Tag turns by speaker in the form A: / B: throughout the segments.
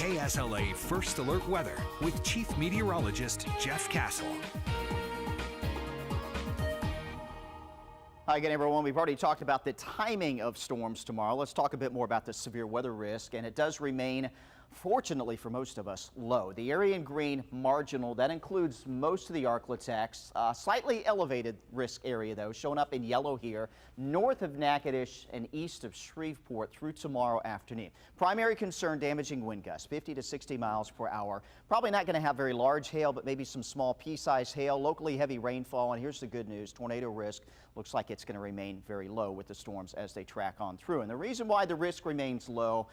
A: KSLA First Alert Weather with Chief Meteorologist Jeff Castle.
B: Hi again, everyone. We've already talked about the timing of storms tomorrow. Let's talk a bit more about the severe weather risk, and it does remain, fortunately for most of us, low. The area in green, marginal. That includes most of the Arklatex. Slightly elevated risk area, though, showing up in yellow here, north of Natchitoches and east of Shreveport through tomorrow afternoon. Primary concern, damaging wind gusts, 50 to 60 miles per hour. Probably not going to have very large hail, but maybe some small pea-sized hail, locally heavy rainfall. And here's the good news, tornado risk looks like it's going to remain very low with the storms as they track on through. And the reason why the risk remains low,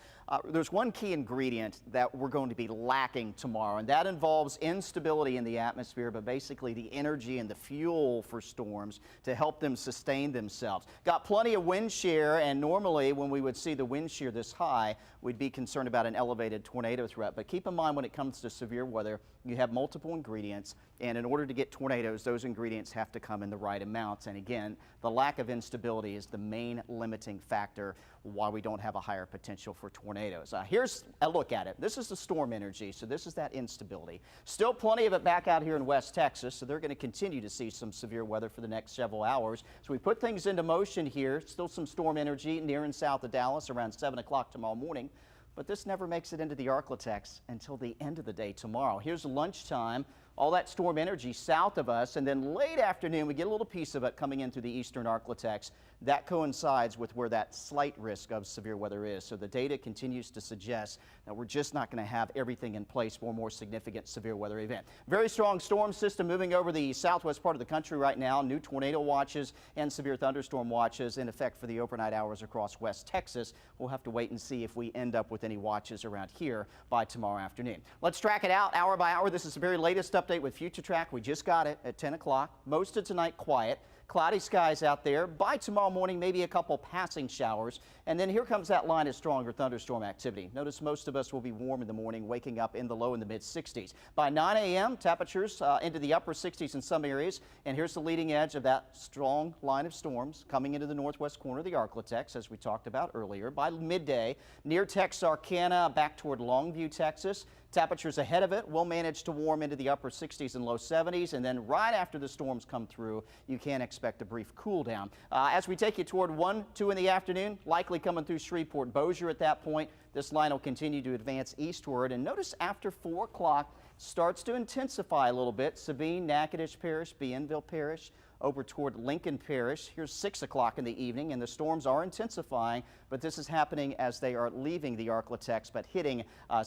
B: there's one key ingredient that we're going to be lacking tomorrow, and that involves instability in the atmosphere, but basically the energy and the fuel for storms to help them sustain themselves. Got plenty of wind shear, and normally when we would see the wind shear this high, we'd be concerned about an elevated tornado threat. But keep in mind, when it comes to severe weather, you have multiple ingredients, and in order to get tornadoes, those ingredients have to come in the right amounts. And again, the lack of instability is the main limiting factor why we don't have a higher potential for tornadoes. Here's a look at it. This is the storm energy, so this is that instability. Still plenty of it back out here in West Texas, so they're going to continue to see some severe weather for the next several hours. So we put things into motion here. Still some storm energy near and south of Dallas around 7 o'clock tomorrow morning. But this never makes it into the Arklatex until the end of the day tomorrow. Here's lunchtime, all that storm energy south of us, and then late afternoon we get a little piece of it coming in through the eastern Arklatex. That coincides with where that slight risk of severe weather is. So the data continues to suggest that we're just not going to have everything in place for a more significant severe weather event. Very strong storm system moving over the southwest part of the country right now. New tornado watches and severe thunderstorm watches in effect for the overnight hours across West Texas. We'll have to wait and see if we end up with any watches around here by tomorrow afternoon. Let's track it out hour by hour. This is the very latest update with Future Track. We just got it at 10 o'clock. Most of tonight quiet. Cloudy skies out there. By tomorrow morning, maybe a couple passing showers. And then here comes that line of stronger thunderstorm activity. Notice most of us will be warm in the morning, waking up in the low in the mid 60s. By 9 a.m., temperatures into the upper 60s in some areas. And here's the leading edge of that strong line of storms coming into the northwest corner of the Arklatex, as we talked about earlier. By midday, near Texarkana, back toward Longview, Texas. Temperatures ahead of it will manage to warm into the upper 60s and low 70s, and then right after the storms come through, you can expect a brief cool down. As we take you toward 1, 2 in the afternoon, likely coming through Shreveport, Bossier at that point. This line will continue to advance eastward, and notice after 4 o'clock starts to intensify a little bit. Sabine, Natchitoches Parish, Bienville Parish, over toward Lincoln Parish. Here's 6 o'clock in the evening, and the storms are intensifying, but this is happening as they are leaving the Arklatex, but hitting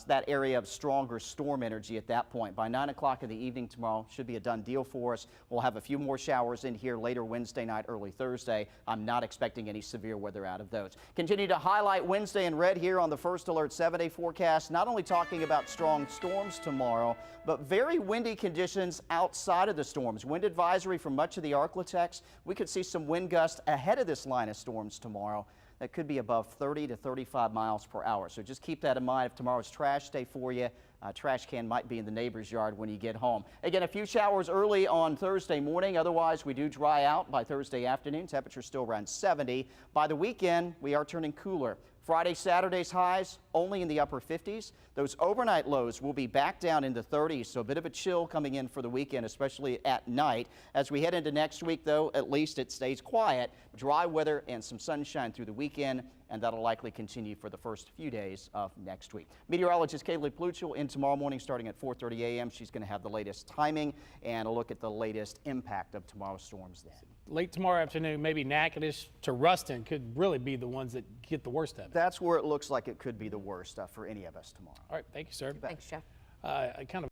B: that area of stronger storm energy at that point. By 9 o'clock in the evening tomorrow, should be a done deal for us. We'll have a few more showers in here later Wednesday night, early Thursday. I'm not expecting any severe weather out of those. Continue to highlight Wednesday in red here on the First Alert 7-day forecast, not only talking about strong storms tomorrow, but very windy conditions outside of the storms. Wind advisory for much of the Arklatex. We could see some wind gusts ahead of this line of storms tomorrow that could be above 30 to 35 miles per hour. So just keep that in mind. If tomorrow's trash day for you, trash can might be in the neighbor's yard when you get home. Again, a few showers early on Thursday morning. Otherwise, we do dry out by Thursday afternoon. Temperatures still around 70. By the weekend, we are turning cooler. Friday, Saturday's highs only in the upper 50s. Those overnight lows will be back down in the 30s, so a bit of a chill coming in for the weekend, especially at night. As we head into next week, though, at least it stays quiet. Dry weather and some sunshine through the weekend, and that'll likely continue for the first few days of next week. Meteorologist Kaylee Pluchel in tomorrow morning starting at 4:30 a.m. She's going to have the latest timing and a look at the latest impact of tomorrow's storms then.
C: Late tomorrow afternoon, maybe Natchitoches to Ruston could really be the ones that get the worst of it.
B: That's where it looks like it could be the worst for any of us tomorrow.
C: All right, thank you, sir.
D: Thanks, Jeff.
C: I kind of